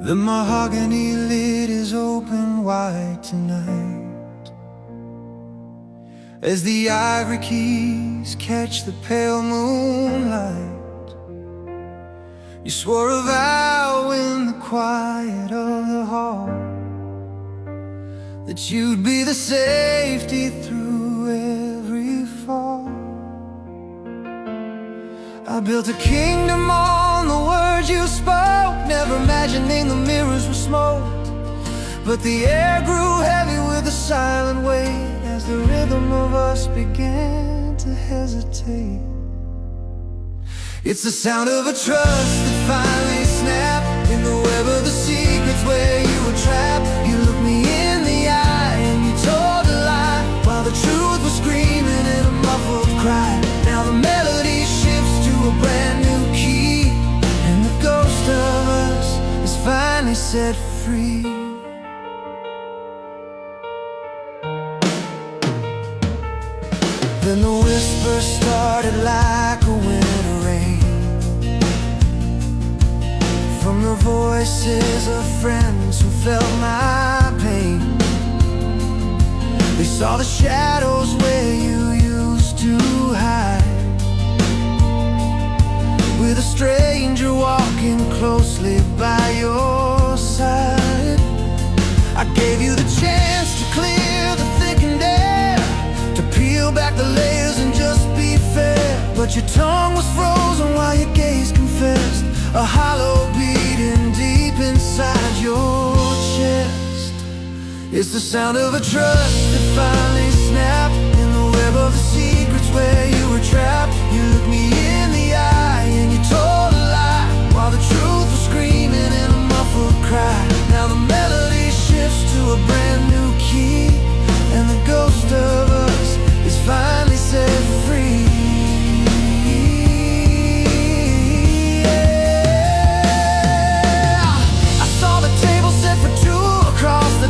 The mahogany lid is open wide tonight, as the ivory keys catch the pale moonlight. You swore a vow in the quiet of the hall, that you'd be the safety through every fall. I built a kingdom on the words you spoke, never imagining the mirrors were smoke. But the air grew heavy with a silent weight as the rhythm of us began to hesitate. It's the sound of a trust that finally snapped in the web of the secrets where you were trapped. You looked me in the eye and you told a lie, while the truth was screaming in a muffled cry. Now the melody shifts to a brand new key, and the ghost of us is finally set free. Then the whisper started like a winter rain, from the voices of friends who felt my pain. They saw the shadows where you used to hide, with a stranger walking closely by your side. I gave you the chance to clear the thick and air, to peel back the layers and just be fair. But your tongue was frozen while your gaze confessed a hollow beating deep inside your chest. It's the sound of a trust that finally snapped in the web of the secrets where you were trapped. You looked me in the eye and you told a lie, while the truth was screaming in a muffled cry. Now the melody shifts to a brand new key, and the ghost of us is finally set free.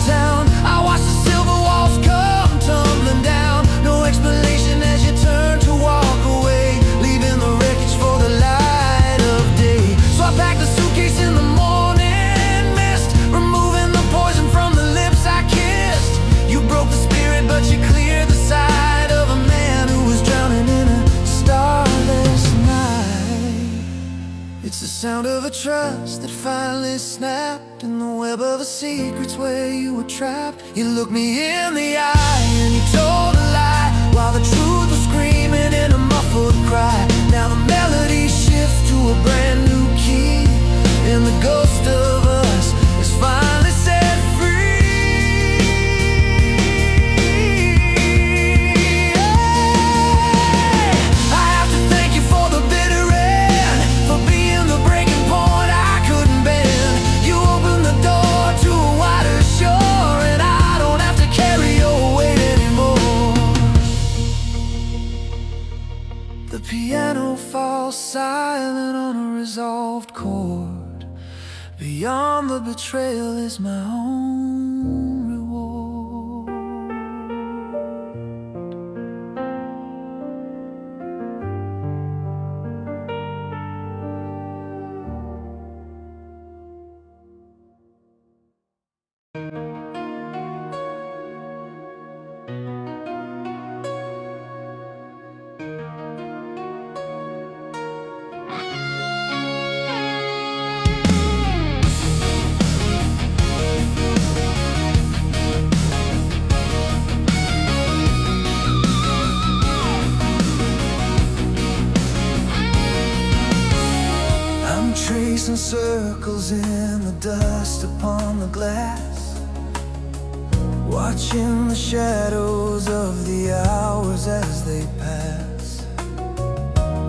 Town. I watched the silver walls come tumbling down. No explanation as you turned to walk away, leaving the wreckage for the light of day. So I packed a suitcase in the morning mist, removing the poison from the lips I kissed. You broke the spirit, but you cleared the sight of a man who was drowning in a starless night. It's the sound of a trust that finally snapped in the web of the secrets where you were trapped. You looked me in the eye and you told a lie, while the truth was screaming in a muffled cry. Now the melody shifts to a brand new key, and the ghost of us is finally set free. I have to thank you for the bitter end, for being the breaking point I couldn't bend. You opened the door to a wider shore, and I don't have to carry your weight anymore. The piano falls silent on a resolved chord. Beyond the betrayal is my own reward. Tracing circles in the dust upon the glass, watching the shadows of the hours as they pass.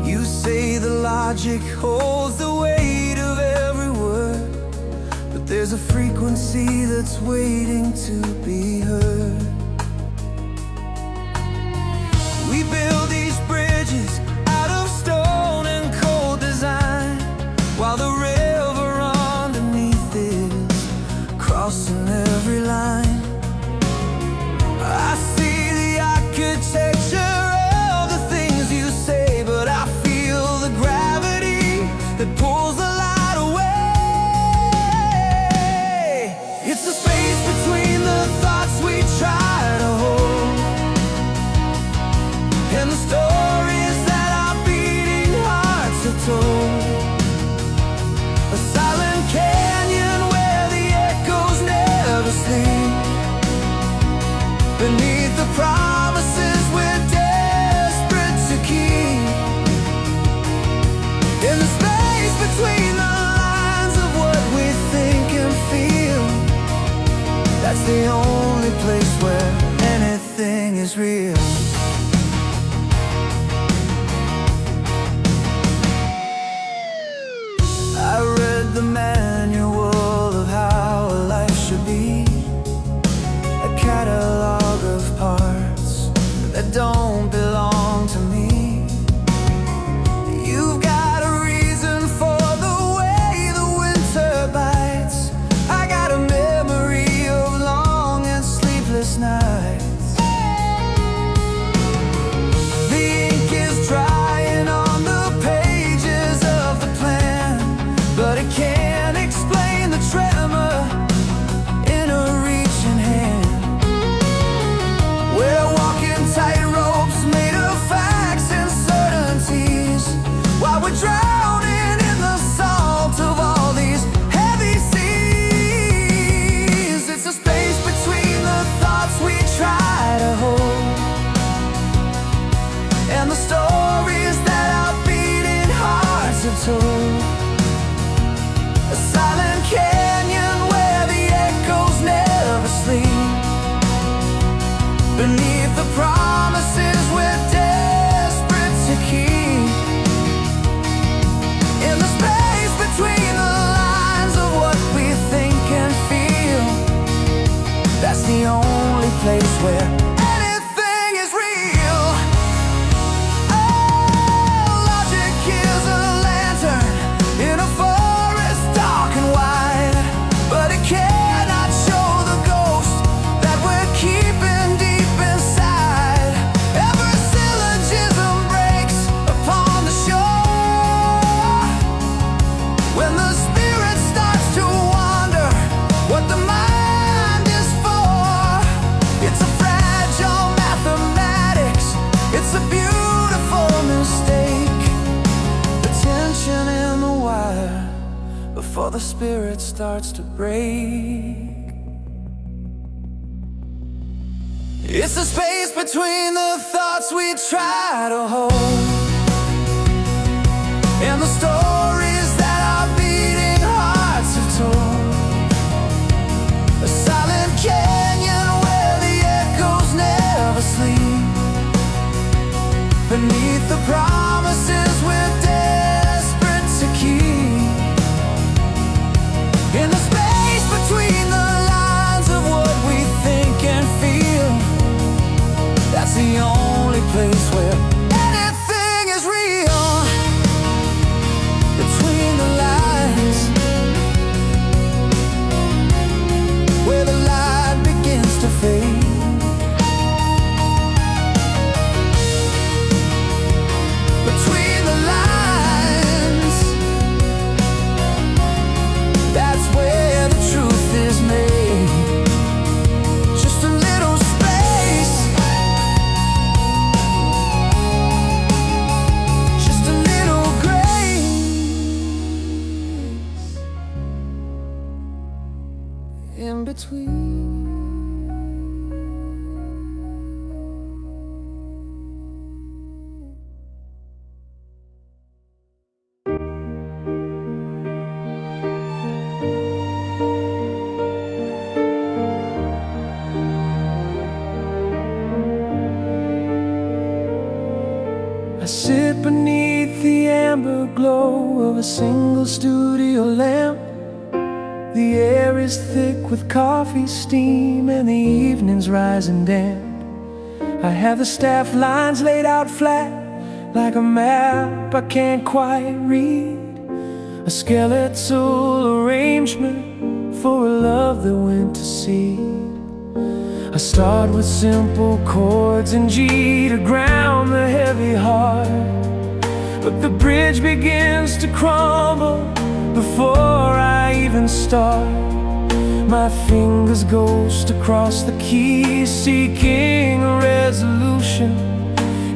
You say the logic holds the weight of every word, but there's a frequency that's waiting to be heard. We build these bridges out of stone and cold design, while the river underneath is crossing every line. I see the architecture of the things you say, but I feel the gravity that pulls the light away. the only place where anything is real. I read the manual of how a life should be, a catalog of parts that don't belong to me. You've got a reason for the way the winter bites. I got a memory of long and sleepless nights. The ink is drying on the pages of the plan, but it can't explain the tremor in a reaching hand. We're walking tightropes made of facts and certainties, while we're drowning in the salt of all these heavy seas. It's a space between the thoughts we try to hold and the stories that our beating hearts have told. A silent canyon where the echoes never sleep, beneath the promises we're desperate to keep. In the space between the lines of what we think and feel, that's the only place where anything is real. Oh, logic is a lantern in a forest dark and wide, but it cannot show the ghost that we're keeping deep inside. Every syllogism breaks upon the shore when the spirit starts to wander what the mind is for. It's a fragile mathematics, it's a beautiful mistake. The tension in the wire before the spirit starts to break. It's the space between the thoughts we try to hold and the stories that our beating hearts have told. A silent canyon where the echoes never sleep, beneath the promises we're desperate to keep. In the space between the lines of what we think and feel, that's the only place where anything is real. Between the lines, where the light begins to fade. Between the lines, that's where the truth is made. Just a little space, just a little grace in between. I sit beneath the amber glow of a single studio lamp. The air is thick with coffee steam and the evening's rising damp. I have the staff lines laid out flat like a map I can't quite read, a skeletal arrangement for a love that went to seed. I start with simple chords in G to ground the heavy heart, but the bridge begins to crumble before I even start. My fingers ghost across the keys, seeking a resolution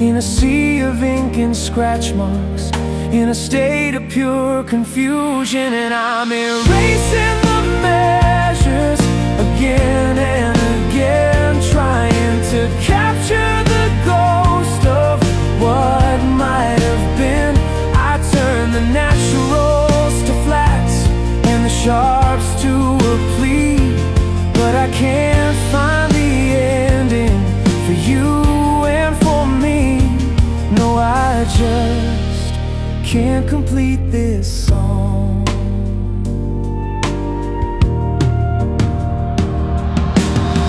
in a sea of ink and scratch marks, in a state of pure confusion. And I'm erasing the measures again and again, trying to capture the ghost of what might have been. I turn the naturals to flats and the sharps to a plea, but I can't can't complete this song.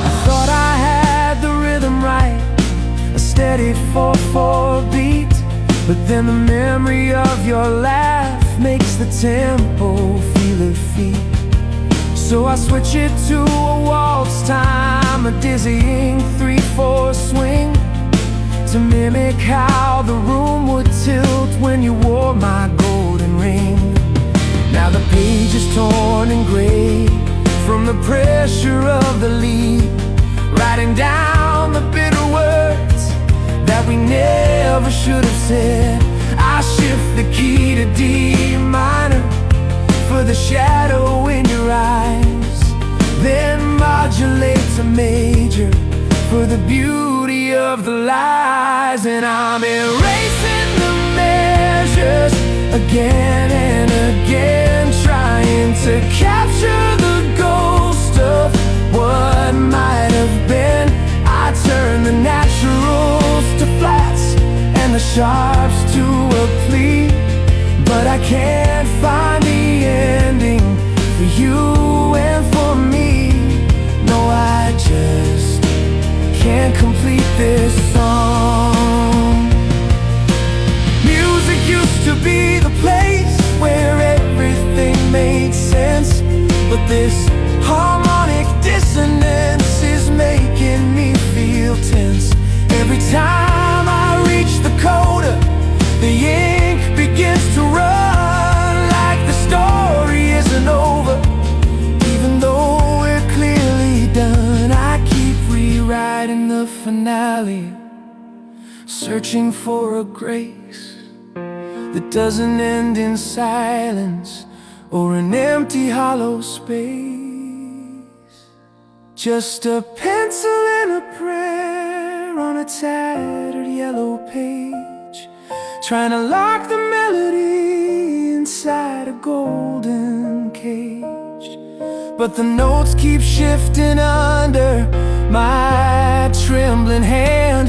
I thought I had the rhythm right, a steady 4/4 beat, but then the memory of your laugh makes the tempo feel her feet. So I switch it to a waltz time, a dizzying 3/4 swing, to mimic how the room would tilt when you wore my golden ring. Now the page is torn and gray from the pressure of the lead, writing down the bitter words that we never should have said. I shift the key to D minor for the shadow in your eyes, then modulate to major for the beauty of the lies. And I'm erasing the measures again and again, trying to capture the ghost of what might have been. I turn the naturals to flats and the sharps to a plea, but I can't find the ending for you and for me. No, I just can't complete this song. Music used to be the place where everything made sense, but this harmonic dissonance is making me feel tense. Every time I reach the coda, the ink begins to run, like the story isn't over, even though we're clearly done. I keep rewriting the finale, searching for a grace that doesn't end in silence or an empty hollow space. Just a pencil and a prayer on a tattered yellow page, trying to lock the melody inside a golden cage. But the notes keep shifting under my trembling hand,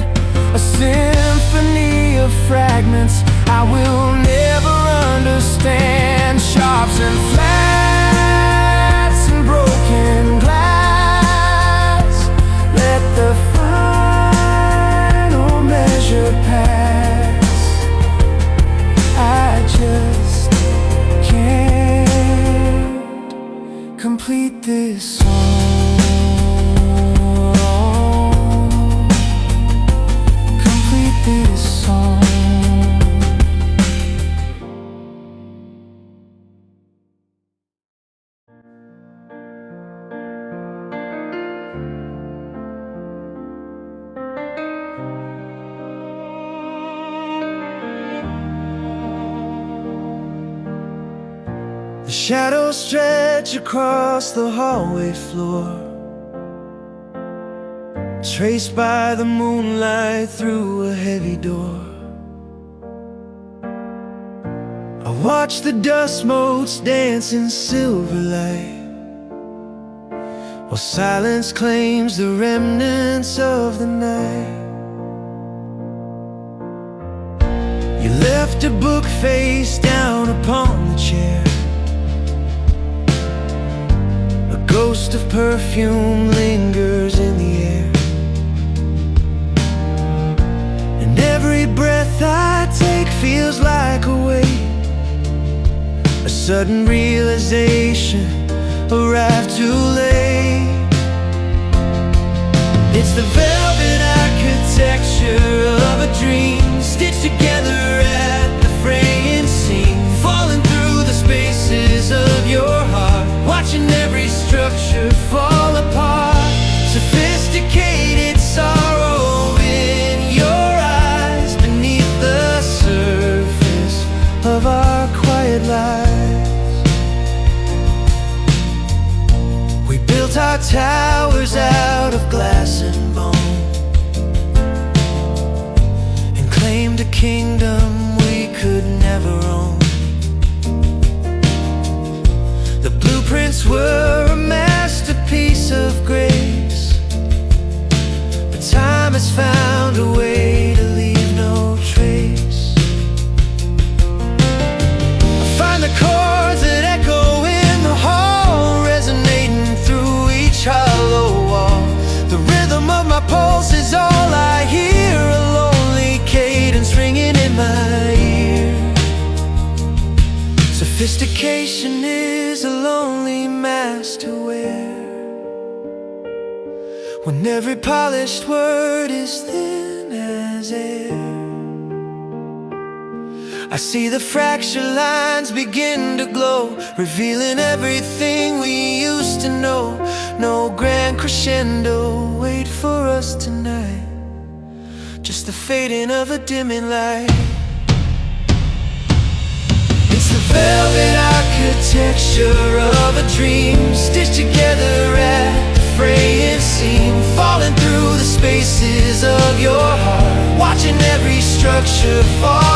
a symphony of fragments I will never understand. Sharps and flats and broken glass, let the final measure pass. I just can't complete this song. Complete this song. The shadows stretch across the hallway floor, traced by the moonlight through a heavy door. I watch the dust motes dance in silver light, while silence claims the remnants of the night. You left a book face down upon the chair, a ghost of perfume lingers in the air, and every breath I take feels like a weight. A sudden realization arrived too late. It's the velvet architecture of a dream, stitched together at the fraying seam, falling through the spaces of your heart, watching every structure fall apart. Sophisticated sorrow in your eyes, beneath the surface of our quiet lives. We built our towers out of glass and bone, when every polished word is thin as air. I see the fractured lines begin to glow, revealing everything we used to know. No grand crescendo, wait for us tonight, just the fading of a dimming light. It's the velvet architecture of a dream, stitched together at the fraying seam, falling through the spaces of your heart, watching every structure fall